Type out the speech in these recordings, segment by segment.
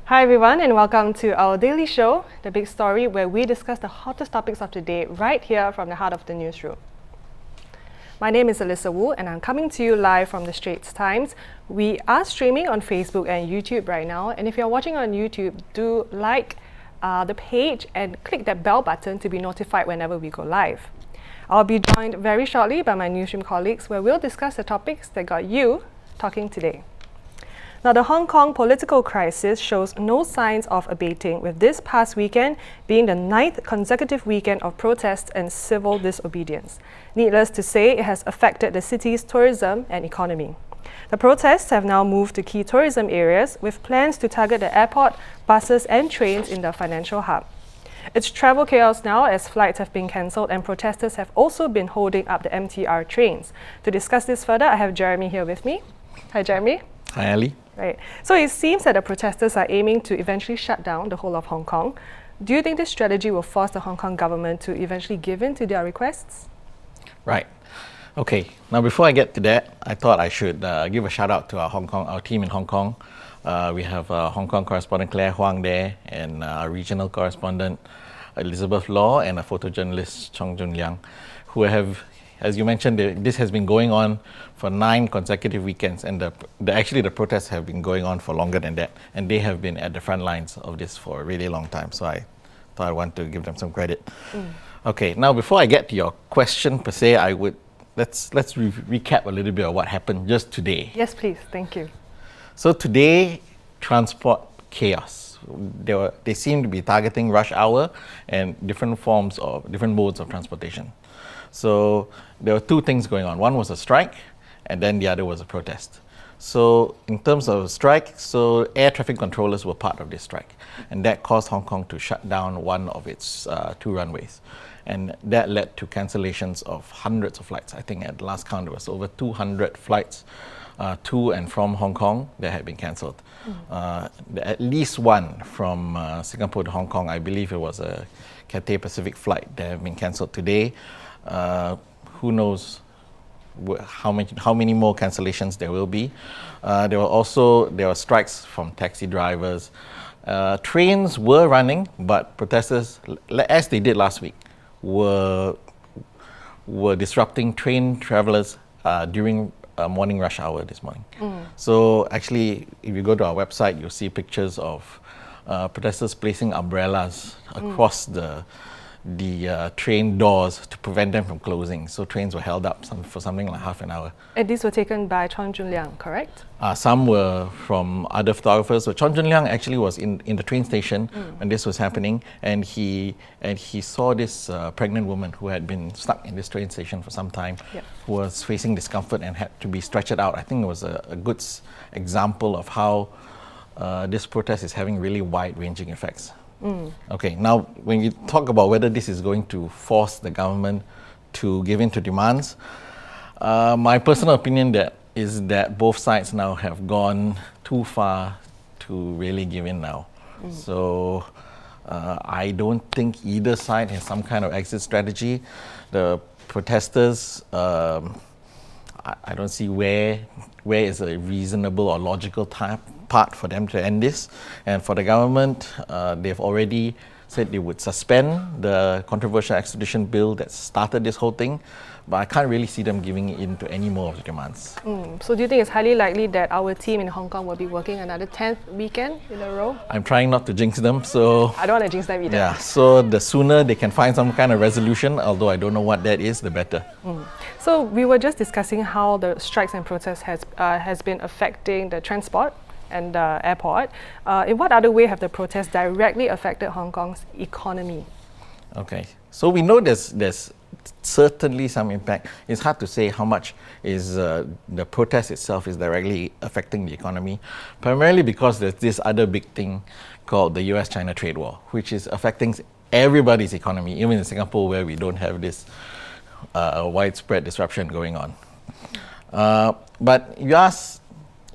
Hi everyone and welcome to our daily show, The Big Story, where we discuss the hottest topics of the day right here from the heart of the newsroom. My name is Alyssa Wu and I'm coming to you live from the Straits Times. We are streaming on Facebook and YouTube right now, and if you're watching on YouTube, do like the page and click that bell button to be notified whenever we go live. I'll be joined very shortly by my newsroom colleagues where we'll discuss the topics that got you talking today. Now, the Hong Kong political crisis shows no signs of abating, with this past weekend being the 9th consecutive weekend of protests and civil disobedience. Needless to say, it has affected the city's tourism and economy. The protests have now moved to key tourism areas, with plans to target the airport, buses and trains in the financial hub. It's travel chaos now as flights have been cancelled and protesters have also been holding up the MTR trains. To discuss this further, I have Jeremy here with me. Hi, Jeremy. Hi, Ali. Right. So it seems that the protesters are aiming to eventually shut down the whole of Hong Kong. Do you think this strategy will force the Hong Kong government to eventually give in to their requests? Right. Okay. Now, before I get to that, I thought I should give a shout out to our team in Hong Kong. We have Hong Kong correspondent Claire Huang there, and our regional correspondent Elizabeth Law, and a photojournalist Chong Jun Liang, who have, as you mentioned, this has been going on for 9 consecutive weekends, and the protests have been going on for longer than that, and they have been at the front lines of this for a really long time. So I thought I want to give them some credit. Okay, now before I get to your question per se, let's recap a little bit of what happened just today. Yes, please. Thank you. So today, transport chaos. They seem to be targeting rush hour and different modes of transportation. So there were 2 things going on. One was a strike, and then the other was a protest. So in terms of strike, so air traffic controllers were part of this strike, and that caused Hong Kong to shut down one of its 2 runways. And that led to cancellations of hundreds of flights. I think at the last count, there was over 200 flights to and from Hong Kong that had been cancelled. At least one from Singapore to Hong Kong, I believe it was a Cathay Pacific flight that have been cancelled today. Who knows how many more cancellations there will be. There were strikes from taxi drivers. Trains were running, but protesters, as they did last week, were disrupting train travelers during morning rush hour this morning. So actually, if you go to our website, you'll see pictures of protesters placing umbrellas across the train doors to prevent them from closing. So trains were held up for something like half an hour. And these were taken by Chong Jun Liang, correct? Some were from other photographers. So Chong Jun Liang actually was in the train station when this was happening, and he saw this pregnant woman who had been stuck in this train station for some time, who was facing discomfort and had to be stretchered out. I think it was a good example of how this protest is having really wide-ranging effects. Okay, now when you talk about whether this is going to force the government to give in to demands, my personal opinion is that both sides now have gone too far to really give in now. So I don't think either side has some kind of exit strategy. The protesters, I don't see where is a reasonable or logical part for them to end this. And for the government, they've already said they would suspend the controversial extradition bill that started this whole thing, but I can't really see them giving in to any more of the demands. So do you think it's highly likely that our team in Hong Kong will be working another 10th weekend in a row? I'm trying not to jinx them, so... I don't want to jinx them either. Yeah, so the sooner they can find some kind of resolution, although I don't know what that is, the better. So we were just discussing how the strikes and protests has been affecting the transport and the airport. In what other way have the protests directly affected Hong Kong's economy? Okay, so we know there's certainly some impact. It's hard to say how much is the protest itself is directly affecting the economy, primarily because there's this other big thing called the US-China trade war, which is affecting everybody's economy, even in Singapore where we don't have this widespread disruption going on. But you ask,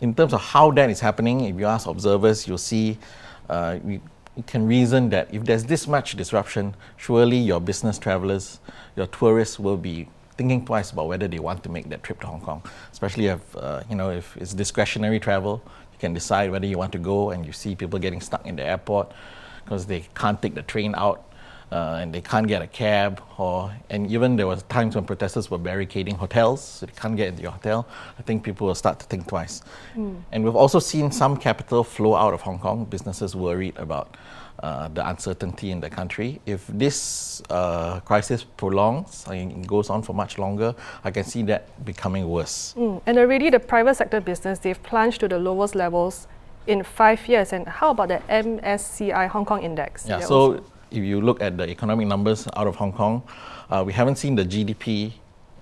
in terms of how that is happening, if you ask observers, you'll see you can reason that if there's this much disruption, surely your business travelers, your tourists will be thinking twice about whether they want to make that trip to Hong Kong, especially if it's discretionary travel. You can decide whether you want to go, and you see people getting stuck in the airport because they can't take the train out. And they can't get a cab, and even there was times when protesters were barricading hotels, so they can't get into your hotel. I think people will start to think twice. And we've also seen some capital flow out of Hong Kong, businesses worried about the uncertainty in the country. If this crisis prolongs and goes on for much longer, I can see that becoming worse. And already the private sector business, they've plunged to the lowest levels in 5 years. And how about the MSCI Hong Kong index? Yeah, so if you look at the economic numbers out of Hong Kong, we haven't seen the GDP,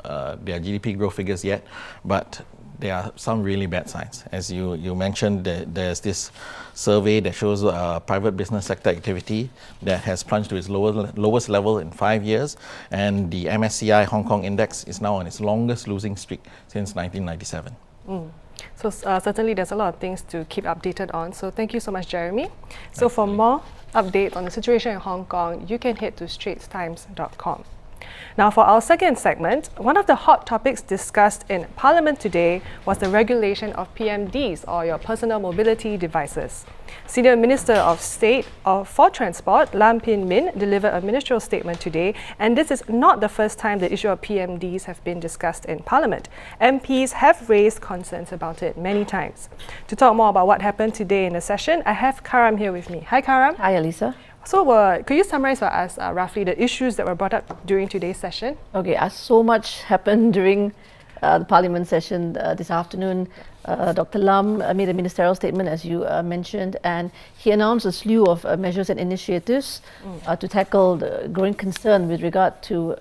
their GDP growth figures yet, but there are some really bad signs. As you mentioned, there's this survey that shows private business sector activity that has plunged to its lowest level in 5 years, and the MSCI Hong Kong index is now on its longest losing streak since 1997. So certainly there's a lot of things to keep updated on. So thank you so much, Jeremy. So for more updates on the situation in Hong Kong, you can head to straitstimes.com. Now for our second segment, one of the hot topics discussed in Parliament today was the regulation of PMDs, or your personal mobility devices. Senior Minister of State for Transport, Lam Pin Min, delivered a ministerial statement today, and this is not the first time the issue of PMDs have been discussed in Parliament. MPs have raised concerns about it many times. To talk more about what happened today in the session, I have Karam here with me. Hi Karam. Hi Alisa. So could you summarize for us roughly the issues that were brought up during today's session? Okay, so much happened during the Parliament session this afternoon. Dr. Lam made a ministerial statement, as you mentioned, and he announced a slew of measures and initiatives to tackle the growing concern with regard to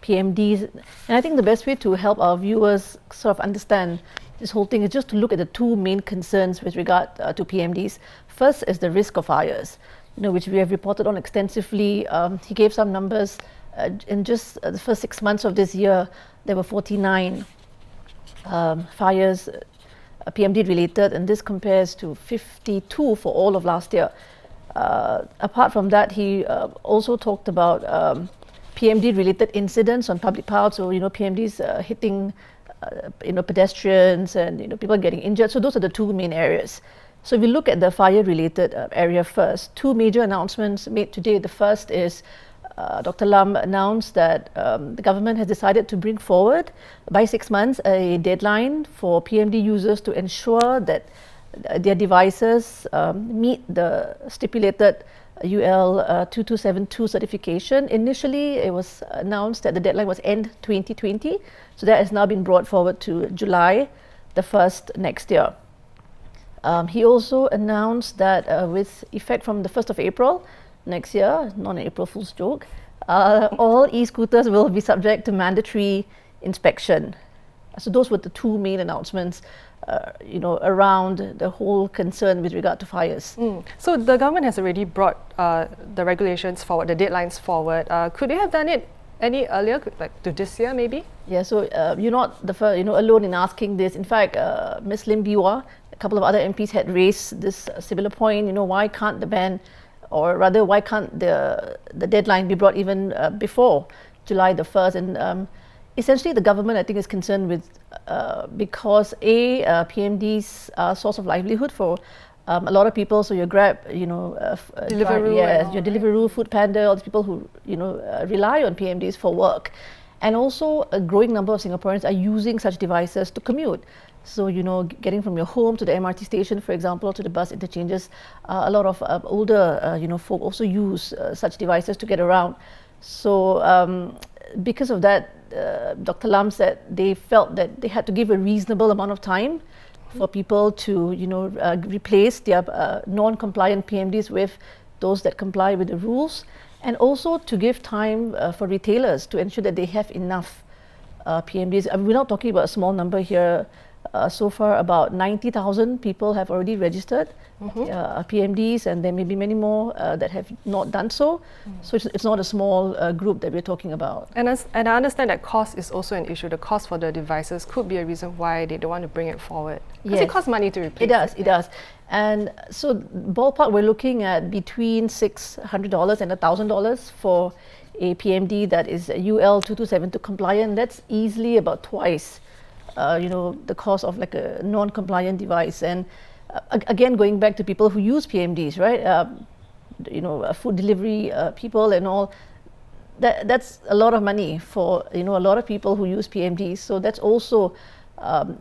PMDs. And I think the best way to help our viewers sort of understand this whole thing is just to look at the two main concerns with regard to PMDs. First is the risk of fires, which we have reported on extensively. He gave some numbers. In just the first 6 months of this year, there were 49 fires PMD related, and this compares to 52 for all of last year. Apart from that, he also talked about PMD related incidents on public paths, so PMDs hitting pedestrians and people getting injured. So those are the two main areas. So if we look at the fire related area first, two major announcements made today. The first is Dr. Lam announced that the government has decided to bring forward by 6 months a deadline for PMD users to ensure that their devices meet the stipulated UL 2272 certification. Initially, it was announced that the deadline was end 2020, so that has now been brought forward to July the 1st next year. He also announced that with effect from the 1st of April next year, not an April Fool's joke, all e-scooters will be subject to mandatory inspection. So those were the two main announcements, around the whole concern with regard to fires. So the government has already brought the regulations forward, the deadlines forward. Could they have done it any earlier, like to this year maybe? Yeah, so you're not the first, alone in asking this. In fact, Ms. Lim Biwa, a couple of other MPs had raised this similar point. Why can't the ban, or rather, why can't the deadline be brought even before July the 1st? And essentially, the government, I think, is concerned with because PMDs are source of livelihood for a lot of people. So your Grab, Deliveroo, your Deliveroo, Food Panda, all these people who rely on PMDs for work, and also a growing number of Singaporeans are using such devices to commute. So, getting from your home to the MRT station, for example, to the bus interchanges, a lot of older, folk also use such devices to get around. So, because of that, Dr. Lam said they felt that they had to give a reasonable amount of time for people to, replace their non-compliant PMDs with those that comply with the rules, and also to give time for retailers to ensure that they have enough PMDs. I mean, we're not talking about a small number here. So far, about 90,000 people have already registered PMDs, and there may be many more that have not done so. So it's not a small group that we're talking about. And I understand that cost is also an issue. The cost for the devices could be a reason why they don't want to bring it forward. Because it costs money to replace it does. And so ballpark, we're looking at between $600 and $1,000 for a PMD that is UL 2272 compliant. That's easily about twice the cost of like a non-compliant device. And again, going back to people who use PMDs, right? Food delivery people and all. That's a lot of money for a lot of people who use PMDs. So that's also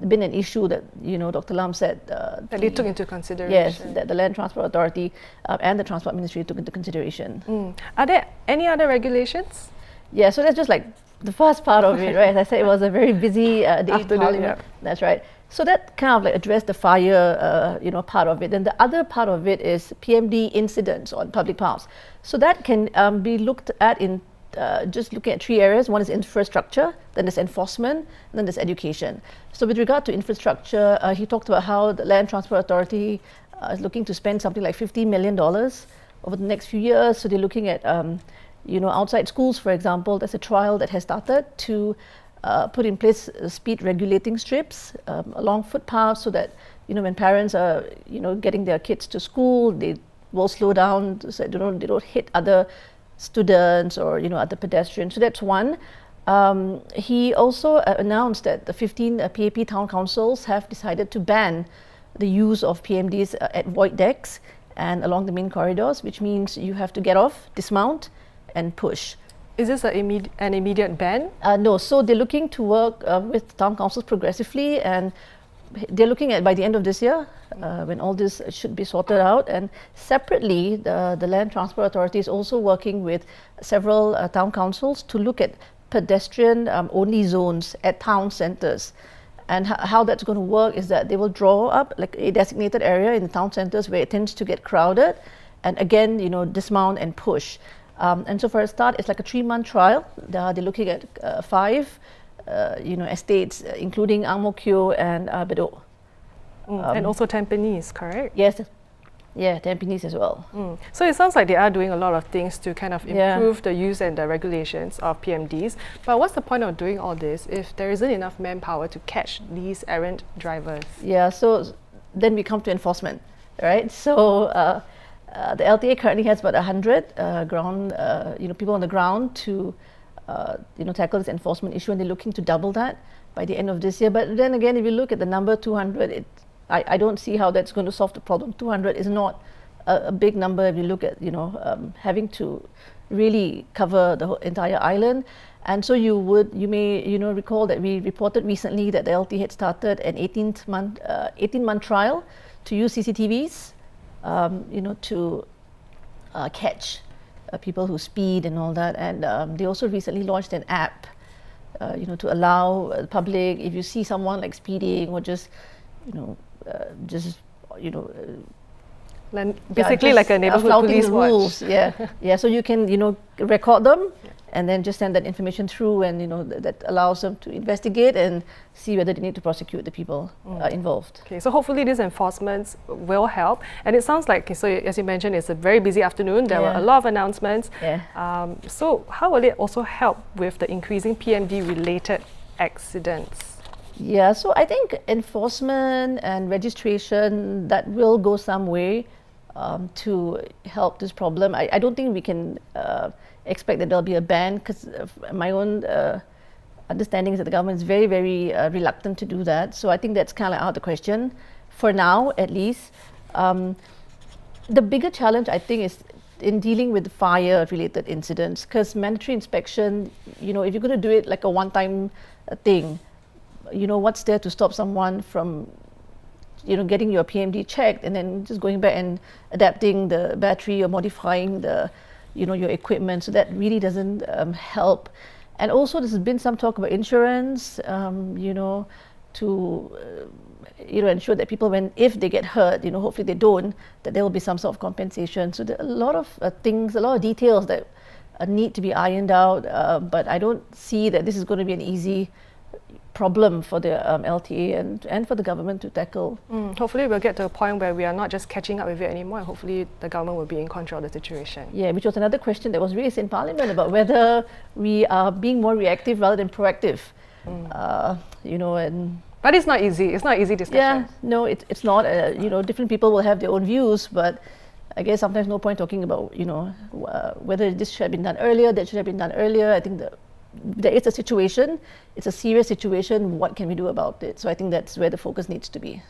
been an issue that Dr. Lam said that they took into consideration. Yes, that the Land Transport Authority and the Transport Ministry took into consideration. Are there any other regulations? Yeah, so that's just like the first part of it, right? As I said, it was a very busy day in Parliament. Yeah. That's right. So that kind of like addressed the fire, part of it. And the other part of it is PMD incidents on public paths. So that can be looked at in just looking at three areas. One is infrastructure, then there's enforcement, and then there's education. So with regard to infrastructure, he talked about how the Land Transport Authority is looking to spend something like $50 million over the next few years. So they're looking at, outside schools, for example, there's a trial that has started to put in place speed regulating strips along footpaths so that, when parents are, getting their kids to school, they will slow down so they don't hit other students or other pedestrians. So that's one. He also announced that the 15 PAP town councils have decided to ban the use of PMDs at void decks and along the main corridors, which means you have to get off, dismount, and push. Is this an immediate ban? No. So they're looking to work with town councils progressively, and they're looking at by the end of this year when all this should be sorted out. And separately, the Land Transport Authority is also working with several town councils to look at pedestrian only zones at town centres. And how that's going to work is that they will draw up like a designated area in the town centres where it tends to get crowded, and again, dismount and push. And so for a start, it's like a 3-month trial. They're looking at 5 estates, including Ang Mo Kio and Bedok. And also Tampines, correct? Yes, yeah, Tampines as well. So it sounds like they are doing a lot of things to kind of improve the use and the regulations of PMDs. But what's the point of doing all this if there isn't enough manpower to catch these errant drivers? Yeah, so then we come to enforcement, right? So the LTA currently has about 100 people on the ground to tackle this enforcement issue, and they're looking to double that by the end of this year. But then again, if you look at the number 200, I don't see how that's going to solve the problem. 200 is not a big number if you look at having to really cover the whole entire island. And so you may recall that we reported recently that the LT had started an 18-month trial to use CCTVs to catch people who speed and all that. And they also recently launched an app to allow the public, if you see someone like speeding or basically like a neighborhood police watch. Yeah. So you can record them and then just send that information through, and that allows them to investigate and see whether they need to prosecute the people involved. Okay, so hopefully these enforcements will help. And it sounds like, so as you mentioned, it's a very busy afternoon. There were a lot of announcements. So how will it also help with the increasing PMD-related accidents? Yeah, so I think enforcement and registration, that will go some way to help this problem. I don't think we can expect that there'll be a ban, because my own understanding is that the government is very, very reluctant to do that. So I think that's kind of out of the question, for now at least. The bigger challenge, I think, is in dealing with fire-related incidents, because mandatory inspection, if you're going to do it like a one-time thing, what's there to stop someone from getting your PMD checked and then just going back and adapting the battery or modifying the your equipment? So that really doesn't help. And also there's been some talk about insurance, to ensure that people, if they get hurt, hopefully they don't, that there will be some sort of compensation. So there are a lot of things, a lot of details that need to be ironed out, but I don't see that this is going to be an easy problem for the LTA and for the government to tackle. Hopefully we'll get to a point where we are not just catching up with it anymore, and hopefully the government will be in control of the situation. Yeah, which was another question that was raised in Parliament about whether we are being more reactive rather than proactive. But it's not easy. It's not easy discussion. Yeah, no, it's not. Different people will have their own views, but I guess sometimes no point talking about whether this should have been done earlier, that should have been done earlier. I think the there is a situation, it's a serious situation, what can we do about it? So I think that's where the focus needs to be.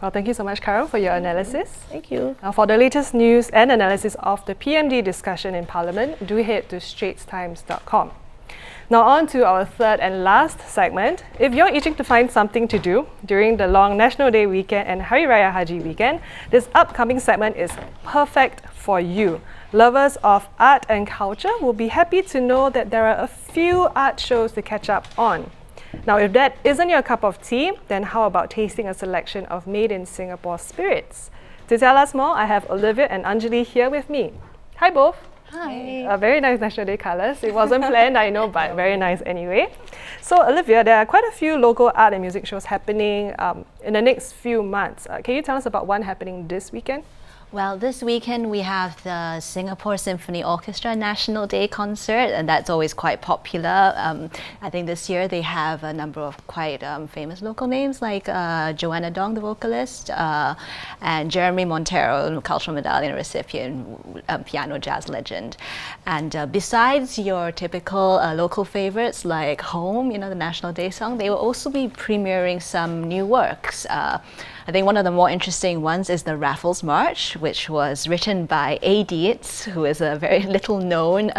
Well, thank you so much, Carol, for your analysis. Thank you. For the latest news and analysis of the PMD discussion in Parliament, do head to straitstimes.com. Now on to our third and last segment. If you're itching to find something to do during the long National Day weekend and Hari Raya Haji weekend, this upcoming segment is perfect for you. Lovers of art and culture will be happy to know that there are a few art shows to catch up on. Now, if that isn't your cup of tea, then how about tasting a selection of made in Singapore spirits? To tell us more, I have Olivia and Anjali here with me. Hi both. Hi. Very nice National Day colours. It wasn't planned, I know, but very nice anyway. So Olivia, there are quite a few local art and music shows happening in the next few months. Can you tell us about one happening this weekend? Well, this weekend we have the Singapore Symphony Orchestra National Day concert, and that's always quite popular. I think this year they have a number of quite famous local names like Joanna Dong, the vocalist, and Jeremy Montero, cultural medallion recipient, piano jazz legend. And besides your typical local favorites like Home, you know, the National Day song, they will also be premiering some new works. I think one of the more interesting ones is the Raffles March, which was written by A. Dietz, who is a very little known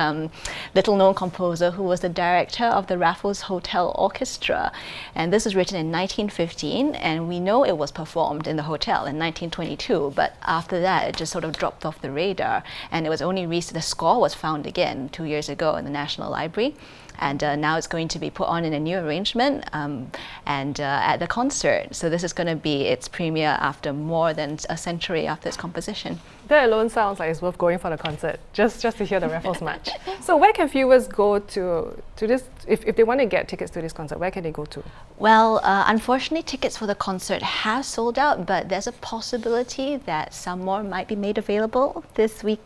composer who was the director of the Raffles Hotel Orchestra. And this was written in 1915, and we know it was performed in the hotel in 1922, but after that it just sort of dropped off the radar, and it was only recently, the score was found again 2 years ago in the National Library. And now it's going to be put on in a new arrangement and at the concert. So this is going to be its premiere after more than a century after its composition. That alone sounds like it's worth going for the concert, just to hear the Raffles March. So where can viewers go to this, if they want to get tickets to this concert, where can they go to? Well, unfortunately, tickets for the concert have sold out, but there's a possibility that some more might be made available this week.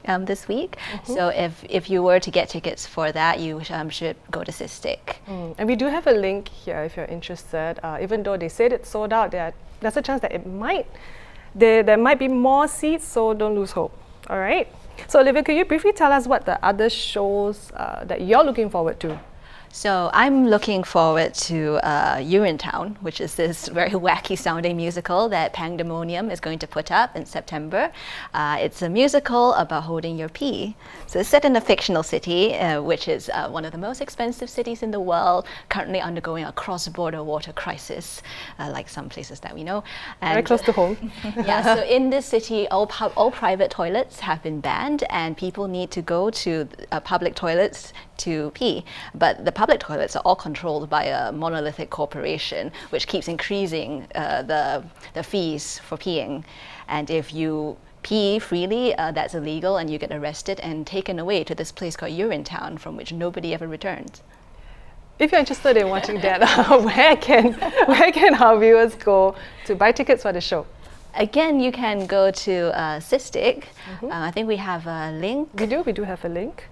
So if you were to get tickets for that, you should go to Sistik. And we do have a link here if you're interested. Even though they said it's sold out, there's a chance that there might be more seats, so don't lose hope. All right. So Olivia, could you briefly tell us what the other shows that you're looking forward to? So I'm looking forward to Urinetown, which is this very wacky sounding musical that Pandemonium is going to put up in September. It's a musical about holding your pee. So it's set in a fictional city, which is one of the most expensive cities in the world, currently undergoing a cross-border water crisis, like some places that we know. And very close to home. Yeah, so in this city, all private toilets have been banned, and people need to go to public toilets to pee. But the public toilets are all controlled by a monolithic corporation, which keeps increasing the fees for peeing. And if you pee freely, that's illegal, and you get arrested and taken away to this place called Urinetown, from which nobody ever returns. If you're interested in watching that, where can our viewers go to buy tickets for the show? Again, you can go to Sistik. I think we have a link. We do have a link.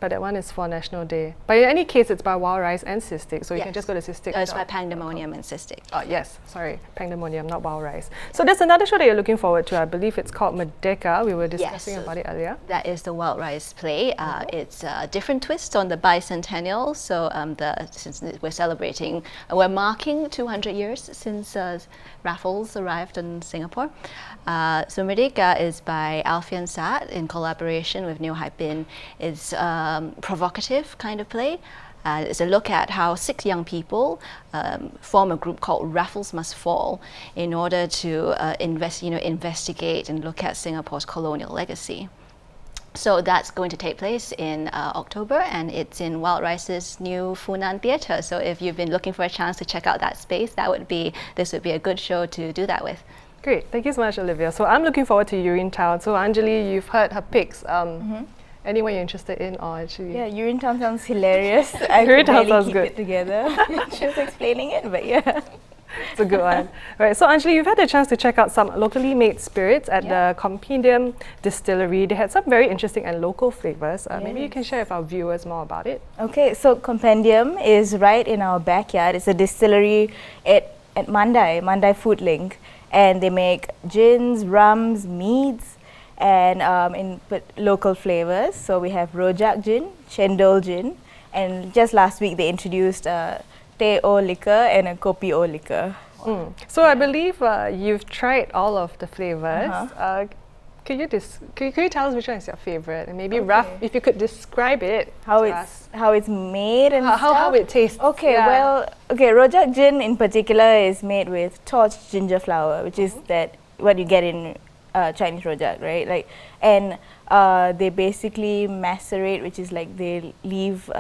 But that one is for National Day. But in any case, it's by Wild Rice and Sistik, so you can just go to Sistik. It's by Pandemonium and Sistik. Oh, yes, sorry, Pandemonium, not Wild Rice. So there's another show that you're looking forward to. I believe it's called Merdeka. We were discussing about it earlier. That is the Wild Rice play. It's a different twist on the bicentennial. So since we're celebrating, we're marking 200 years since Raffles arrived in Singapore. So Merdeka is by Alfian Saad in collaboration with Neo Hai Bin. It's provocative kind of play. It's a look at how 6 young people form a group called Raffles Must Fall in order to investigate and look at Singapore's colonial legacy. So that's going to take place in October, and it's in Wild Rice's new Funan Theatre. So if you've been looking for a chance to check out that space, this would be a good show to do that with. Great, thank you so much, Olivia. So I'm looking forward to Urinetown. So Anjali, you've heard her picks. Anyone you're interested in, or actually? Yeah, Urinetown sounds hilarious. I could barely keep it together. Just explaining it, but yeah. It's a good one. Right, so Anjali, you've had the chance to check out some locally made spirits at the Compendium Distillery. They had some very interesting and local flavors. Maybe you can share with our viewers more about it. Okay, so Compendium is right in our backyard. It's a distillery at Mandai Food Link, and they make gins, rums, meads, and in local flavors. So we have Rojak Gin, Chendol Gin, And just last week they introduced teh O liquor and a kopi O liquor. So I believe you've tried all of the flavors. Could you tell us which one is your favorite, and maybe rough, if you could describe it How to it's us. how it's made and How it tastes. Okay, Yeah. well, rojak gin in particular is made with torched ginger flower, which is what you get in Chinese rojak, right? Like, and they basically macerate, which is like they leave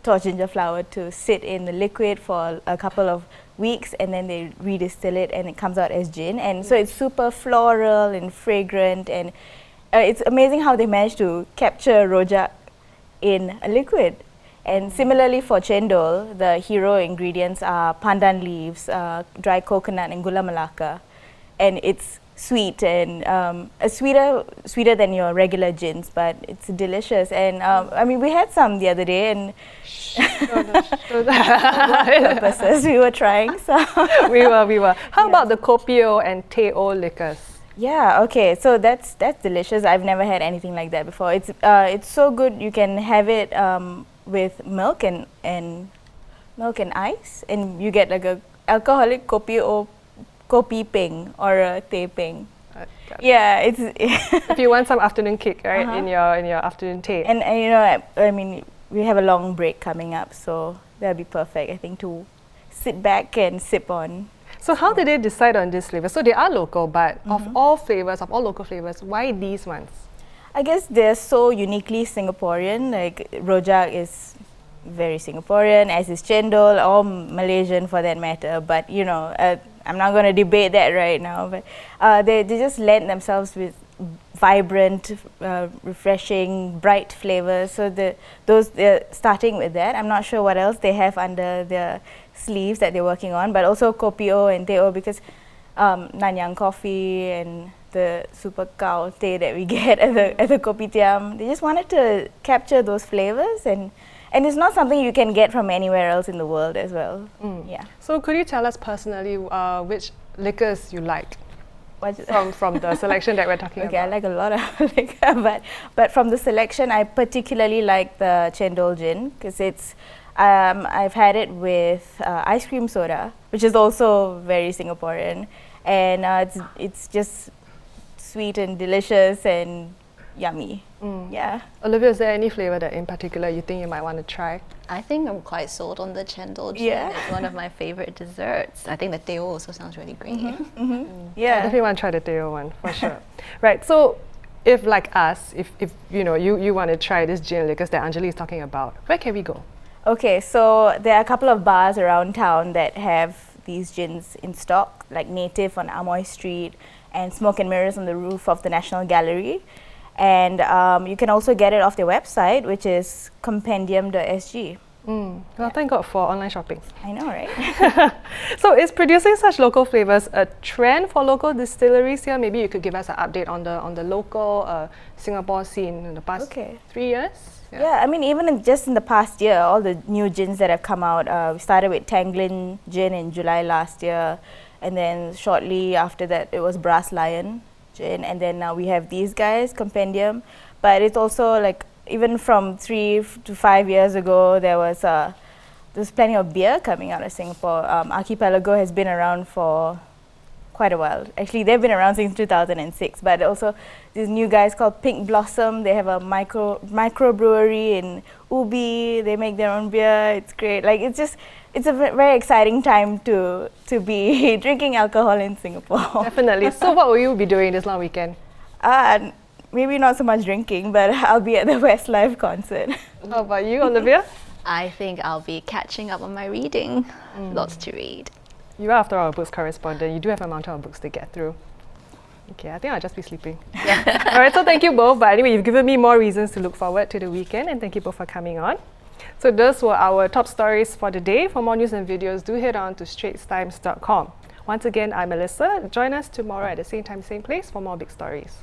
torched ginger flower to sit in the liquid for a couple of weeks, and then they redistill it, and it comes out as gin. And so it's super floral and fragrant, and it's amazing how they managed to capture rojak in a liquid. And similarly for cendol, the hero ingredients are pandan leaves, dry coconut, and gula melaka, and it's sweet and sweeter than your regular gins, but it's delicious. And I mean, we had some the other day, and purposes we were trying. So we were. How about the kopi O and teh O liquors? yeah, okay, so that's delicious. I've never had anything like that before. It's so good. You can have it with milk and ice, and you get like a alcoholic kopi O, kopi peng, or a teh peng. Yeah, it's If you want some afternoon kick, right, in your afternoon tea. and you know, I mean, we have a long break coming up, so that'll be perfect, I think, to sit back and sip on. So how did they decide on this flavor? So they are local, but of all local flavors, why these ones? I guess they're so uniquely Singaporean. Like rojak is very Singaporean, as is cendol, or Malaysian for that matter. But you know, I'm not going to debate that right now. But they just lend themselves with vibrant, refreshing, bright flavors. So they're starting with that. I'm not sure what else they have under their sleeves that they're working on, but also kopi O and teh O, because Nanyang coffee and the super cow teh that we get at the kopitiam, they just wanted to capture those flavors, and it's not something you can get from anywhere else in the world as well. Yeah. So could you tell us personally which liquors you like What's from the selection that we're talking Okay, I about? like a lot of liquor, but from the selection, I particularly like the cendol gin, because it's I've had it with ice cream soda, which is also very Singaporean, and it's just sweet and delicious and yummy. Yeah. Olivia, is there any flavor that in particular you think you might want to try? I think I'm quite sold on the chendol gin. Yeah. It's one of my favorite desserts. I think the teh O also sounds really great. I Yeah. definitely want to try the teh O one for sure. Right. So if like us, if you know you want to try this gin liquors that Anjali is talking about, where can we go? Okay, so there are a couple of bars around town that have these gins in stock, like Native on Amoy Street and Smoke and Mirrors on the roof of the National Gallery. And you can also get it off their website, which is compendium.sg. Well, thank God for online shopping. I know, right? So is producing such local flavors a trend for local distilleries here? Maybe you could give us an update on the local Singapore scene in the past 3 years? Yeah, I mean, even just in the past year, all the new gins that have come out, we started with Tanglin Gin in July last year, and then shortly after that, it was Brass Lion Gin, and then now we have these guys, Compendium. But it's also like, even from 3 to 5 years ago, there's plenty of beer coming out of Singapore. Archipelago has been around for quite a while. Actually, they've been around since 2006, but also these new guys called Pink Blossom. They have a micro brewery in Ubi. They make their own beer. It's great. Like, it's a very exciting time to be drinking alcohol in Singapore. Definitely. So what will you be doing this long weekend? Maybe not so much drinking, but I'll be at the Westlife concert. How about you, Olivia? I think I'll be catching up on my reading. Lots to read. You are, after all, a books correspondent. You do have a mountain of books to get through. Okay, I think I'll just be sleeping. All right, so thank you both. But anyway, you've given me more reasons to look forward to the weekend, and thank you both for coming on. So those were our top stories for the day. For more news and videos, do head on to straitstimes.com. Once again, I'm Melissa. Join us tomorrow at the same time, same place for more big stories.